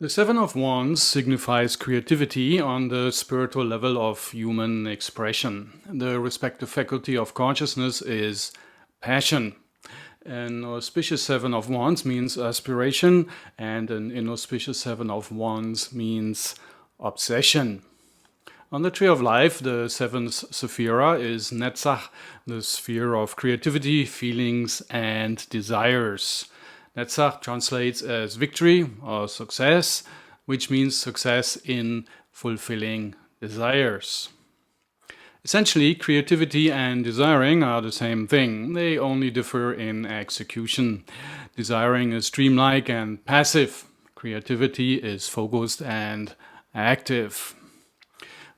The Seven of Wands signifies creativity on the spiritual level of human expression. The respective faculty of consciousness is passion. An auspicious Seven of Wands means aspiration, and an inauspicious Seven of Wands means obsession. On the Tree of Life, the seventh sephira is Netzach, the sphere of creativity, feelings, and desires. Netzach translates as victory or success, which means success in fulfilling desires. Essentially, creativity and desiring are the same thing. They only differ in execution. Desiring is dreamlike and passive. Creativity is focused and active.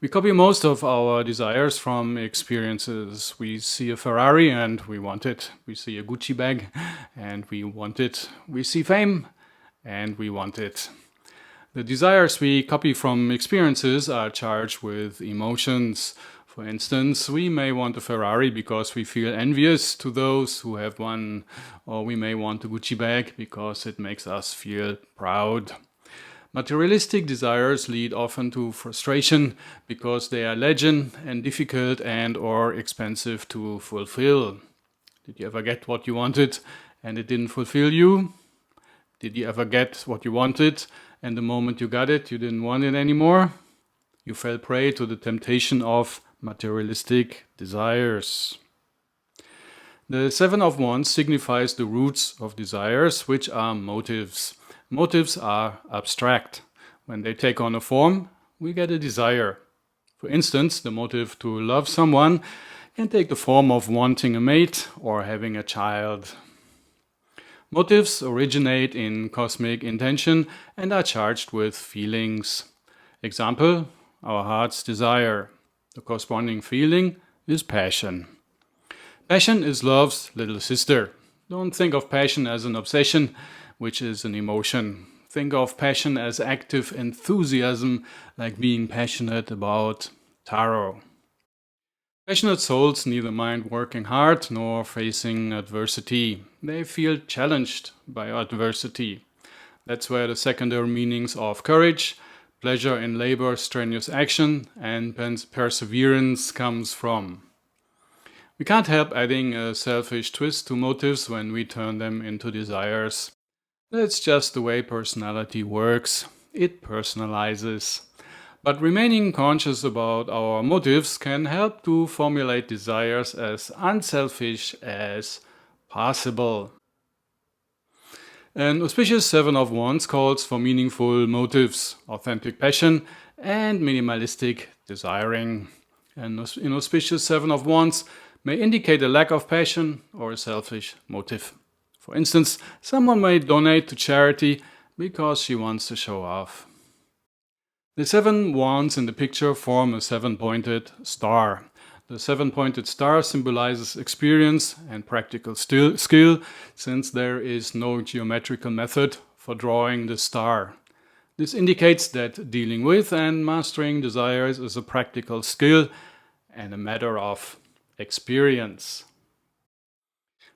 We copy most of our desires from experiences. We see a Ferrari and we want it. We see a Gucci bag and we want it. We see fame and we want it. The desires we copy from experiences are charged with emotions. For instance, we may want a Ferrari because we feel envious to those who have one, or we may want a Gucci bag because it makes us feel proud. Materialistic desires lead often to frustration because they are legend and difficult and or expensive to fulfill. Did you ever get what you wanted and it didn't fulfill you? Did you ever get what you wanted and the moment you got it, you didn't want it anymore? You fell prey to the temptation of materialistic desires. The Seven of Wands signifies the roots of desires, which are motives. Motives are abstract. When they take on a form, we get a desire. For instance, the motive to love someone can take the form of wanting a mate or having a child. Motives originate in cosmic intention and are charged with feelings. Example, our heart's desire. The corresponding feeling is passion. Passion is love's little sister. Don't think of passion as an obsession, which is an emotion. Think of passion as active enthusiasm, like being passionate about tarot. Passionate souls neither mind working hard nor facing adversity. They feel challenged by adversity. That's where the secondary meanings of courage, pleasure in labor, strenuous action, and perseverance comes from. We can't help adding a selfish twist to motives when we turn them into desires. That's just the way personality works. It personalizes. But remaining conscious about our motives can help to formulate desires as unselfish as possible. An auspicious Seven of Wands calls for meaningful motives, authentic passion, and minimalistic desiring. An inauspicious Seven of Wands may indicate a lack of passion or a selfish motive. For instance, someone may donate to charity because she wants to show off. The seven wands in the picture form a seven-pointed star. The seven-pointed star symbolizes experience and practical skill, since there is no geometrical method for drawing the star. This indicates that dealing with and mastering desires is a practical skill and a matter of experience.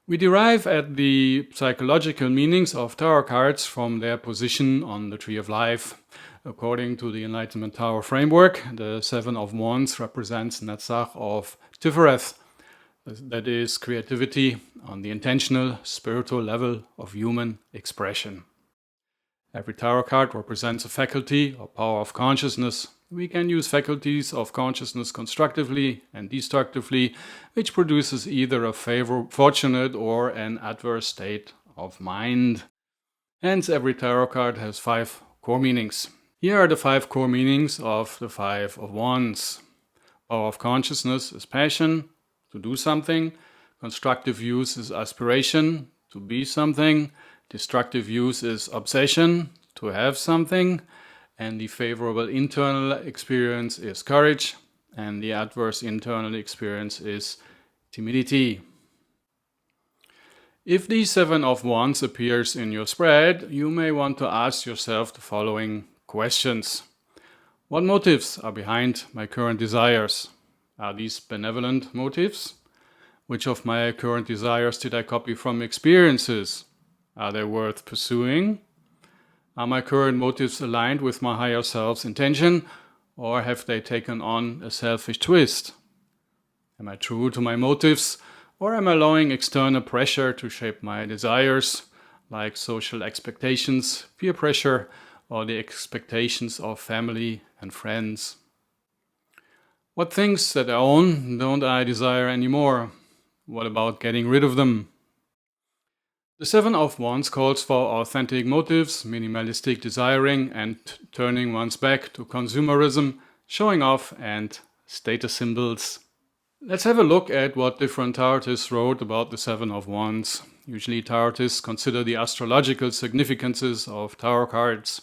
We derive at the psychological meanings of tarot cards from their position on the Tree of Life. According to the Enlightenment Tarot framework, the Seven of Wands represents Netzach of Derived, that is, creativity on the intentional, spiritual level of human expression. Every tarot card represents a faculty or power of consciousness. We can use faculties of consciousness constructively and destructively, which produces either a fortunate or an adverse state of mind. Hence, every tarot card has 5 core meanings. Here are the 5 core meanings of the Five of Wands. Power of consciousness is passion, to do something. Constructive use is aspiration, to be something. Destructive use is obsession, to have something. And the favorable internal experience is courage, and the adverse internal experience is timidity. If the Seven of Wands appears in your spread, you may want to ask yourself the following questions. What motives are behind my current desires? Are these benevolent motives? Which of my current desires did I copy from experiences? Are they worth pursuing? Are my current motives aligned with my higher self's intention, or have they taken on a selfish twist? Am I true to my motives, or am I allowing external pressure to shape my desires, like social expectations, peer pressure, or the expectations of family and friends? What things that I own don't I desire anymore? What about getting rid of them? The Seven of Wands calls for authentic motives, minimalistic desiring, and turning one's back to consumerism, showing off, and status symbols. Let's have a look at what different tarotists wrote about the Seven of Wands. Usually tarotists consider the astrological significances of tarot cards.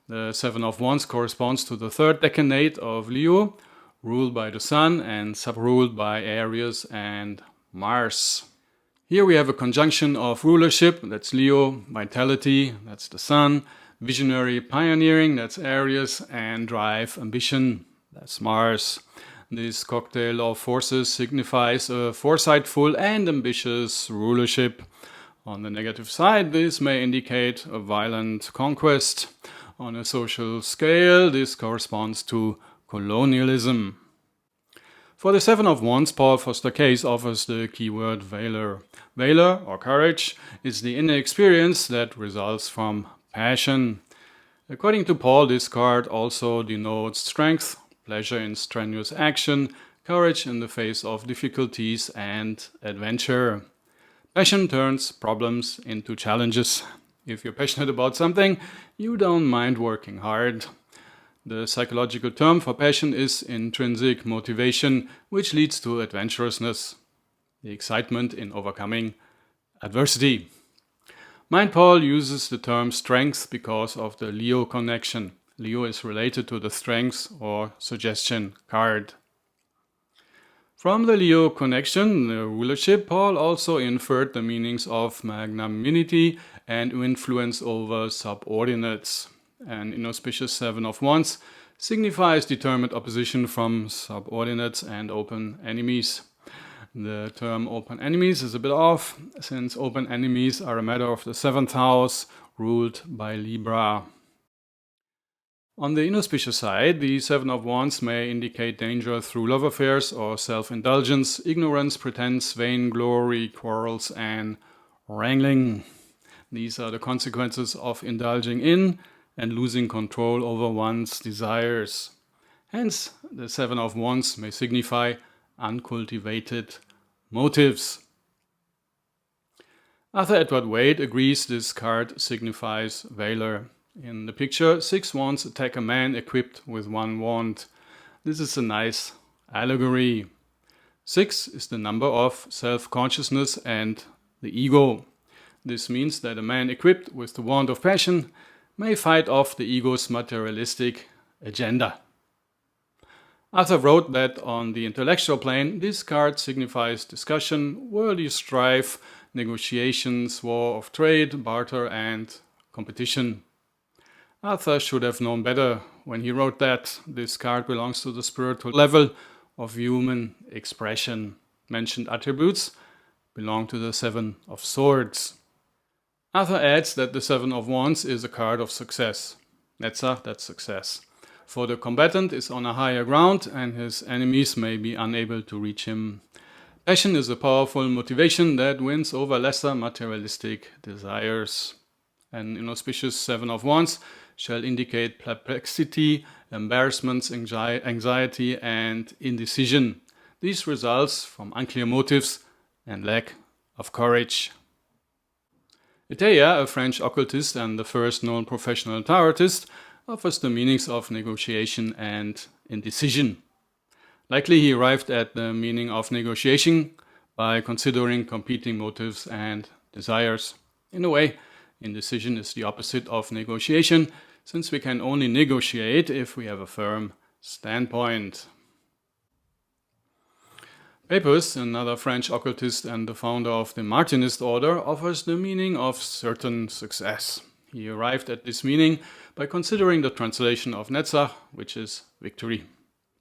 The Seven of Wands corresponds to the third decade of Leo, ruled by the Sun and sub-ruled by Aries and Mars. Here we have a conjunction of rulership, that's Leo, vitality, that's the Sun, visionary pioneering, that's Aries, and drive, ambition, that's Mars. This cocktail of forces signifies a foresightful and ambitious rulership. On the negative side, this may indicate a violent conquest. On a social scale, this corresponds to colonialism. For the Seven of Wands, Paul Foster Case offers the keyword valor. Valor, or courage, is the inner experience that results from passion. According to Paul, this card also denotes strength, pleasure in strenuous action, courage in the face of difficulties, and adventure. Passion turns problems into challenges. If you're passionate about something, you don't mind working hard. The psychological term for passion is intrinsic motivation, which leads to adventurousness, the excitement in overcoming adversity. Mind Paul uses the term strength because of the Leo connection. Leo is related to the strength or suggestion card. From the Leo connection, the rulership, Paul also inferred the meanings of magnanimity and influence over subordinates. An inauspicious Seven of Wands signifies determined opposition from subordinates and open enemies. The term open enemies is a bit off, since open enemies are a matter of the 7th house, ruled by Libra. On the inauspicious side, the Seven of Wands may indicate danger through love affairs or self-indulgence, ignorance, pretense, vainglory, quarrels, and wrangling. These are the consequences of indulging in and losing control over one's desires. Hence, the Seven of Wands may signify uncultivated motives. Arthur Edward Wade agrees this card signifies valor. In the picture, 6 wands attack a man equipped with 1 wand. This is a nice allegory. 6 is the number of self-consciousness and the ego. This means that a man equipped with the wand of passion may fight off the ego's materialistic agenda. Arthur wrote that on the intellectual plane, this card signifies discussion, worldly strife, negotiations, war of trade, barter, and competition. Arthur should have known better when he wrote that this card belongs to the spiritual level of human expression. Mentioned attributes belong to the Seven of Swords. Arthur adds that the Seven of Wands is a card of success. Netzach, that's success. For the combatant is on a higher ground and his enemies may be unable to reach him. Passion is a powerful motivation that wins over lesser materialistic desires. An inauspicious Seven of Wands shall indicate perplexity, embarrassments, anxiety, and indecision. These results from unclear motives and lack of courage. Eteia, a French occultist and the first known professional tarotist, offers the meanings of negotiation and indecision. Likely he arrived at the meaning of negotiation by considering competing motives and desires. In a way, indecision is the opposite of negotiation, since we can only negotiate if we have a firm standpoint. Papus, another French occultist and the founder of the Martinist order, offers the meaning of certain success. He arrived at this meaning by considering the translation of Netzach, which is victory.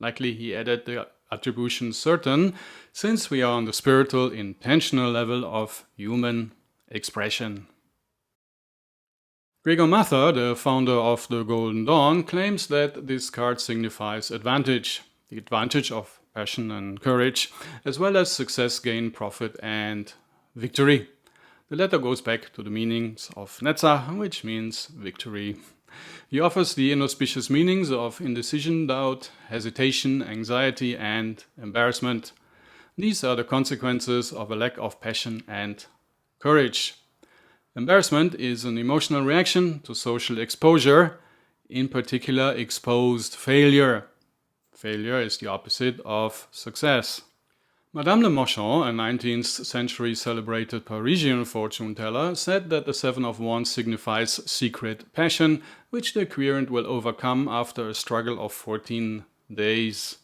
Likely he added the attribution certain, since we are on the spiritual, intentional level of human expression. Gregor Mather, the founder of the Golden Dawn, claims that this card signifies advantage, the advantage of passion and courage, as well as success, gain, profit, and victory. The latter goes back to the meanings of Netzach, which means victory. He offers the inauspicious meanings of indecision, doubt, hesitation, anxiety, and embarrassment. These are the consequences of a lack of passion and courage. Embarrassment is an emotional reaction to social exposure, in particular exposed failure. Failure is the opposite of success. Madame Le Marchand, a 19th century celebrated Parisian fortune teller, said that the Seven of Wands signifies secret passion, which the querent will overcome after a struggle of 14 days.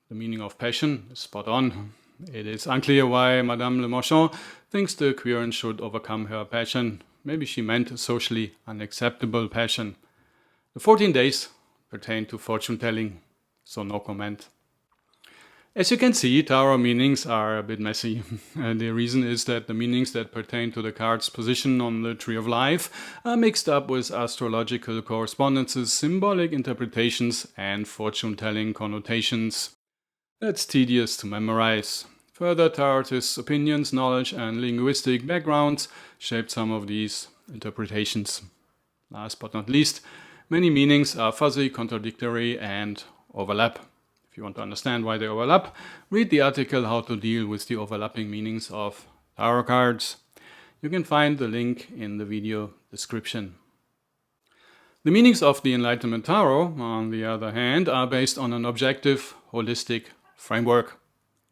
The meaning of passion is spot on. It is unclear why Madame Le Marchand thinks the querent should overcome her passion. Maybe she meant socially unacceptable passion. The 14 days pertain to fortune telling, so no comment. As you can see, tarot meanings are a bit messy. And the reason is that the meanings that pertain to the card's position on the Tree of Life are mixed up with astrological correspondences, symbolic interpretations, and fortune-telling connotations. That's tedious to memorize. Further, tarotist opinions, knowledge, and linguistic backgrounds shaped some of these interpretations. Last but not least, many meanings are fuzzy, contradictory, and overlap. If you want to understand why they overlap, read the article How to Deal with the Overlapping Meanings of Tarot Cards. You can find the link in the video description. The meanings of the Enlightenment Tarot, on the other hand, are based on an objective, holistic framework,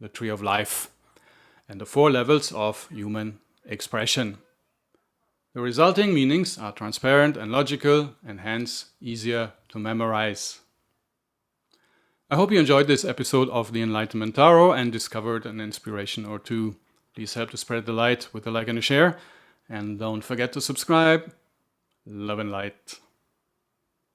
the Tree of Life, and the 4 levels of human expression. The resulting meanings are transparent and logical, and hence easier to memorize. I hope you enjoyed this episode of the Enlightenment Tarot and discovered an inspiration or two. Please help to spread the light with a like and a share. And don't forget to subscribe. Love and light.